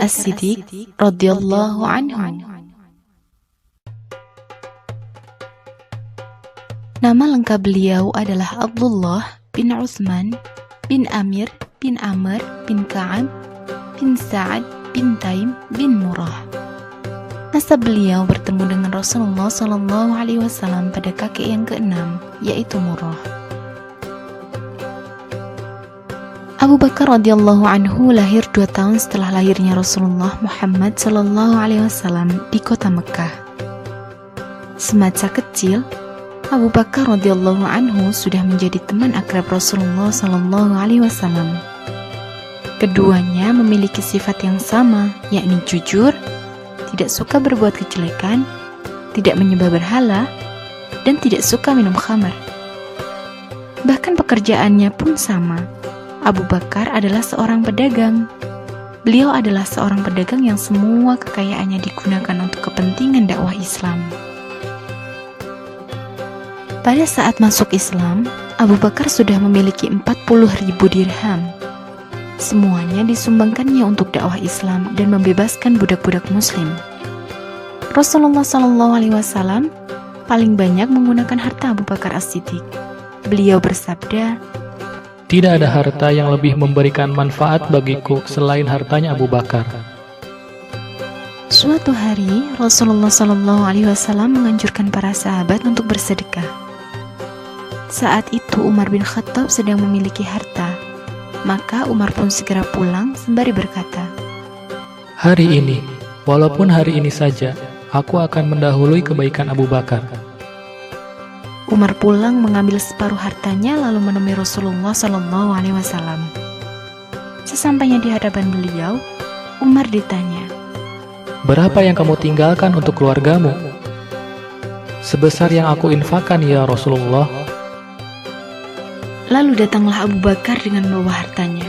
As-Siddiq radhiyallahu anhu. Nama lengkap beliau adalah Abdullah bin Utsman bin Amir bin Amr bin Ka'ab bin Sa'ad bin Taim bin Murrah. Nasab beliau bertemu dengan Rasulullah SAW pada kakek yang keenam, yaitu Murrah. Abu Bakar radhiyallahu anhu lahir 2 tahun setelah lahirnya Rasulullah Muhammad SAW di kota Mekah. Semasa kecil, Abu Bakar radhiyallahu anhu sudah menjadi teman akrab Rasulullah SAW. Keduanya memiliki sifat yang sama, yakni jujur, tidak suka berbuat kejelekan, tidak menyembah berhala, dan tidak suka minum khamar. Bahkan pekerjaannya pun sama. Abu Bakar adalah seorang pedagang. Beliau adalah seorang pedagang yang semua kekayaannya digunakan untuk kepentingan dakwah Islam. Pada saat masuk Islam, Abu Bakar sudah memiliki 40.000 dirham. Semuanya disumbangkannya untuk dakwah Islam dan membebaskan budak-budak Muslim. Rasulullah SAW paling banyak menggunakan harta Abu Bakar As-Siddiq. Beliau bersabda, "Tidak ada harta yang lebih memberikan manfaat bagiku selain hartanya Abu Bakar." Suatu hari, Rasulullah SAW menganjurkan para sahabat untuk bersedekah. Saat itu Umar bin Khattab sedang memiliki harta. Maka Umar pun segera pulang sembari berkata, "Hari ini, walaupun hari ini saja, aku akan mendahului kebaikan Abu Bakar." Umar pulang mengambil separuh hartanya lalu menemui Rasulullah SAW. Sesampainya di hadapan beliau, Umar ditanya, "Berapa yang kamu tinggalkan untuk keluargamu?" "Sebesar yang aku infakkan ya Rasulullah." Lalu datanglah Abu Bakar dengan membawa hartanya.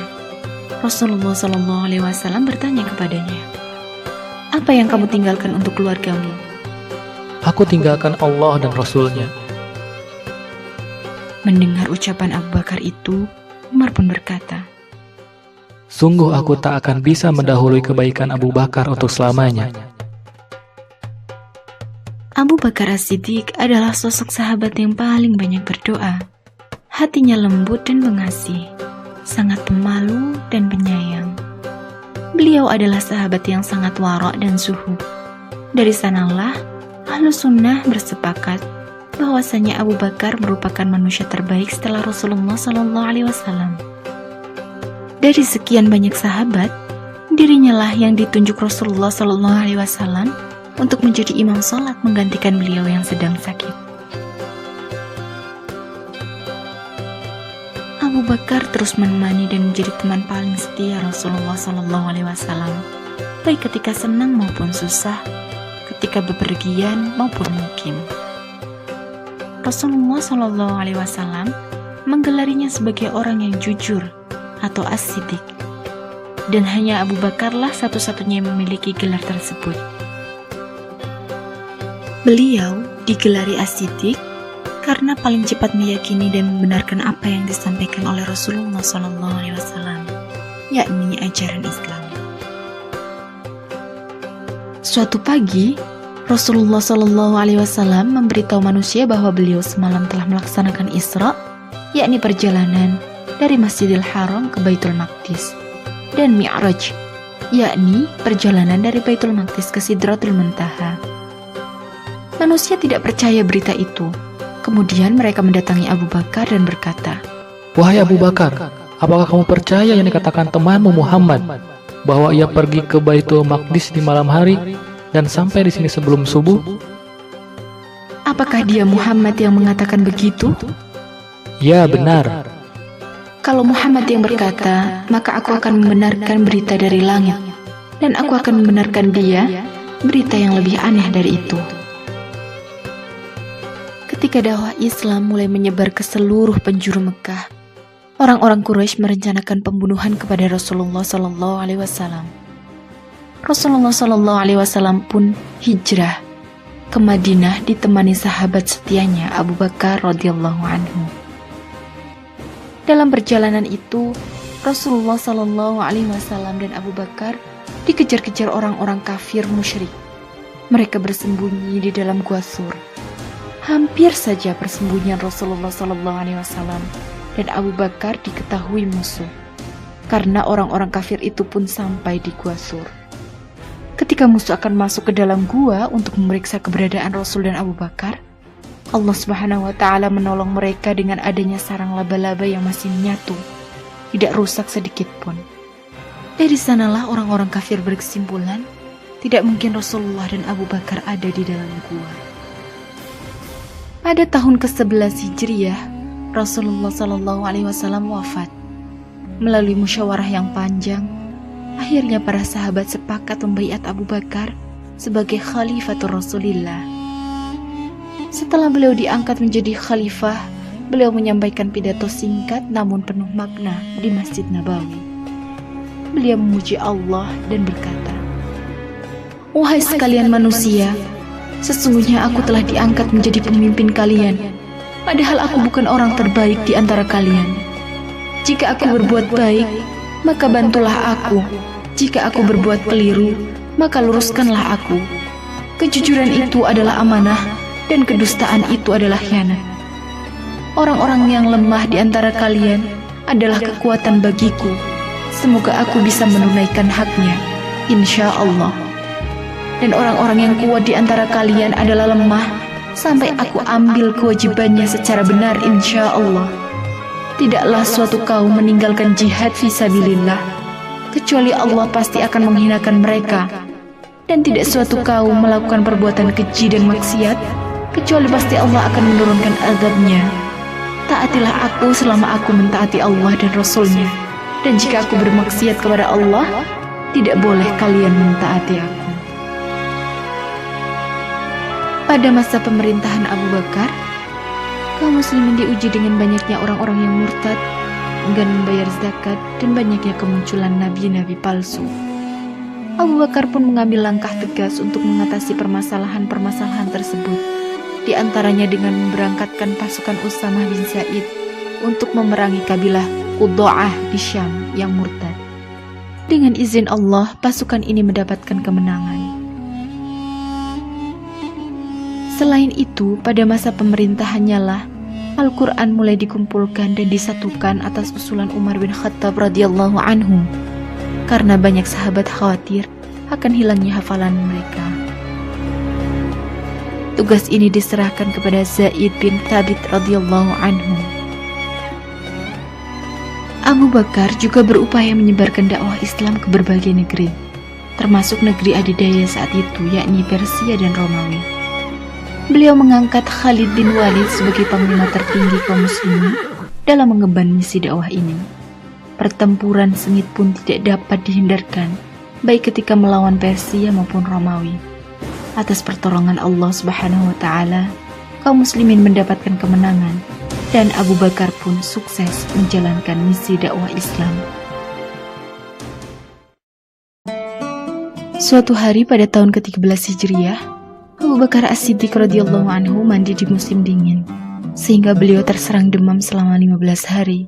Rasulullah SAW bertanya kepadanya, "Apa yang kamu tinggalkan untuk keluargamu?" "Aku tinggalkan Allah dan Rasul-Nya." Mendengar ucapan Abu Bakar itu, Umar pun berkata, "Sungguh aku tak akan bisa mendahului kebaikan Abu Bakar untuk selamanya." Abu Bakar As-Siddiq adalah sosok sahabat yang paling banyak berdoa. Hatinya lembut dan pengasih, sangat pemalu dan penyayang. Beliau adalah sahabat yang sangat wara' dan zuhud. Dari sanalah Ahlus Sunnah bersepakat bahwasanya Abu Bakar merupakan manusia terbaik setelah Rasulullah SAW. Dari sekian banyak sahabat, dirinya lah yang ditunjuk Rasulullah SAW untuk menjadi imam sholat menggantikan beliau yang sedang sakit. Abu Bakar terus menemani dan menjadi teman paling setia Rasulullah SAW, baik ketika senang maupun susah, ketika bepergian maupun mukim. Rasulullah SAW menggelarinya sebagai orang yang jujur atau As-Siddiq, dan hanya Abu Bakarlah satu-satunya yang memiliki gelar tersebut. Beliau digelari As-Siddiq karena paling cepat meyakini dan membenarkan apa yang disampaikan oleh Rasulullah SAW, yakni ajaran Islam. Suatu pagi, Rasulullah SAW memberitahu manusia bahwa beliau semalam telah melaksanakan Isra, yakni perjalanan dari Masjidil Haram ke Baitul Maqdis, dan Mi'raj, yakni perjalanan dari Baitul Maqdis ke Sidratul Muntaha. Manusia tidak percaya berita itu. Kemudian mereka mendatangi Abu Bakar dan berkata, "Wahai Abu Bakar, apakah kamu percaya yang dikatakan temanmu Muhammad, bahwa ia pergi ke Baitul Maqdis di malam hari dan sampai di sini sebelum subuh?" "Apakah dia Muhammad yang mengatakan begitu?" "Ya, benar." "Kalau Muhammad yang berkata, maka aku akan membenarkan berita dari langit, dan aku akan membenarkan dia berita yang lebih aneh dari itu." Ketika dakwah Islam mulai menyebar ke seluruh penjuru Mekah, orang-orang Quraisy merencanakan pembunuhan kepada Rasulullah SAW. Rasulullah SAW pun hijrah ke Madinah ditemani sahabat setianya Abu Bakar radhiyallahu anhu. Dalam perjalanan itu, Rasulullah SAW dan Abu Bakar dikejar-kejar orang-orang kafir musyrik. Mereka bersembunyi di dalam gua Sur. Hampir saja persembunyian Rasulullah SAW dan Abu Bakar diketahui musuh, karena orang-orang kafir itu pun sampai di gua Sur. Ketika musuh akan masuk ke dalam gua untuk memeriksa keberadaan Rasul dan Abu Bakar, Allah Subhanahu wa Ta'ala menolong mereka dengan adanya sarang laba-laba yang masih menyatu, tidak rusak sedikit pun. Dari sanalah orang-orang kafir berkesimpulan, tidak mungkin Rasulullah dan Abu Bakar ada di dalam gua. Pada tahun ke-11 Hijriah, Rasulullah SAW wafat. Melalui musyawarah yang panjang, akhirnya para sahabat sepakat membaiat Abu Bakar sebagai Khalifatul Rasulillah. Setelah beliau diangkat menjadi khalifah, beliau menyampaikan pidato singkat namun penuh makna di Masjid Nabawi. Beliau memuji Allah dan berkata, "Wahai sekalian manusia, sesungguhnya aku telah diangkat menjadi pemimpin kalian, padahal aku bukan orang terbaik di antara kalian. Jika aku berbuat baik, maka bantulah aku. Jika aku berbuat keliru, maka luruskanlah aku. Kejujuran itu adalah amanah, dan kedustaan itu adalah khianat. Orang-orang yang lemah di antara kalian adalah kekuatan bagiku. Semoga aku bisa menunaikan haknya, insya Allah. Dan orang-orang yang kuat di antara kalian adalah lemah, sampai aku ambil kewajibannya secara benar, insya Allah. Tidaklah suatu kaum meninggalkan jihad fisabilillah, kecuali Allah pasti akan menghinakan mereka. Dan tidak suatu kaum melakukan perbuatan keji dan maksiat, kecuali pasti Allah akan menurunkan azabnya. Taatilah aku selama aku mentaati Allah dan Rasulnya. Dan jika aku bermaksiat kepada Allah, tidak boleh kalian mentaati aku." Pada masa pemerintahan Abu Bakar, kaum muslimin diuji dengan banyaknya orang-orang yang murtad, enggan membayar zakat, dan banyaknya kemunculan nabi-nabi palsu. Abu Bakar pun mengambil langkah tegas untuk mengatasi permasalahan-permasalahan tersebut, di antaranya dengan memberangkatkan pasukan Usamah bin Zaid untuk memerangi kabilah Qudda'ah di Syam yang murtad. Dengan izin Allah, pasukan ini mendapatkan kemenangan. Selain itu, pada masa pemerintahannya lah Al-Quran mulai dikumpulkan dan disatukan atas usulan Umar bin Khattab radhiyallahu anhu, karena banyak sahabat khawatir akan hilangnya hafalan mereka. Tugas ini diserahkan kepada Zaid bin Thabit radhiyallahu anhu. Abu Bakar juga berupaya menyebarkan dakwah Islam ke berbagai negeri, termasuk negeri adidaya saat itu, yakni Persia dan Romawi. Beliau mengangkat Khalid bin Walid sebagai panglima tertinggi kaum muslimin dalam mengemban misi dakwah ini. Pertempuran sengit pun tidak dapat dihindarkan, baik ketika melawan Persia maupun Romawi. Atas pertolongan Allah Subhanahu wa Ta'ala, kaum muslimin mendapatkan kemenangan, dan Abu Bakar pun sukses menjalankan misi dakwah Islam. Suatu hari pada tahun ke-13 Hijriah, Abu Bakar As-Siddiq radhiyallahu anhu mandi di musim dingin, sehingga beliau terserang demam selama 15 hari.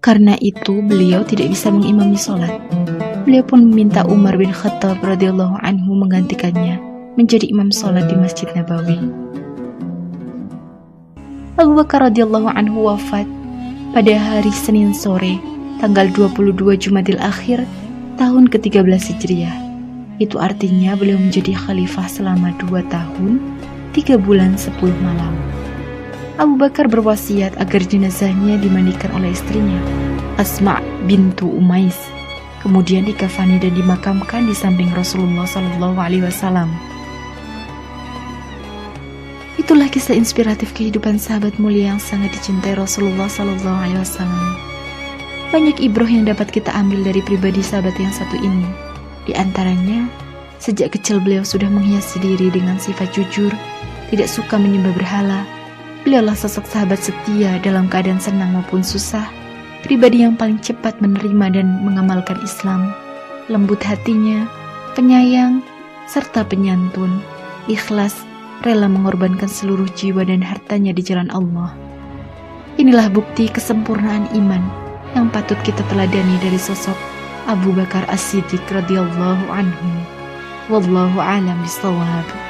Karena itu beliau tidak bisa mengimami sholat. Beliau pun meminta Umar bin Khattab radhiyallahu anhu menggantikannya menjadi imam sholat di Masjid Nabawi. Abu Bakar radhiyallahu anhu wafat pada hari Senin sore, tanggal 22 Jumadil Akhir, tahun ke-13 Hijriah. Itu artinya beliau menjadi khalifah selama 2 tahun, 3 bulan 10 malam. Abu Bakar berwasiat agar jenazahnya dimandikan oleh istrinya, Asma' bintu Umais, kemudian dikafani dan dimakamkan di samping Rasulullah SAW. Itulah kisah inspiratif kehidupan sahabat mulia yang sangat dicintai Rasulullah SAW. Banyak ibroh yang dapat kita ambil dari pribadi sahabat yang satu ini. Di antaranya, sejak kecil beliau sudah menghiasi diri dengan sifat jujur, tidak suka menyembah berhala. Beliaulah sosok sahabat setia dalam keadaan senang maupun susah, pribadi yang paling cepat menerima dan mengamalkan Islam, lembut hatinya, penyayang, serta penyantun, ikhlas, rela mengorbankan seluruh jiwa dan hartanya di jalan Allah. Inilah bukti kesempurnaan iman yang patut kita teladani dari sosok Abu Bakar As-Siddiq radhiyallahu anhu. Wallahu a'lam bishawab.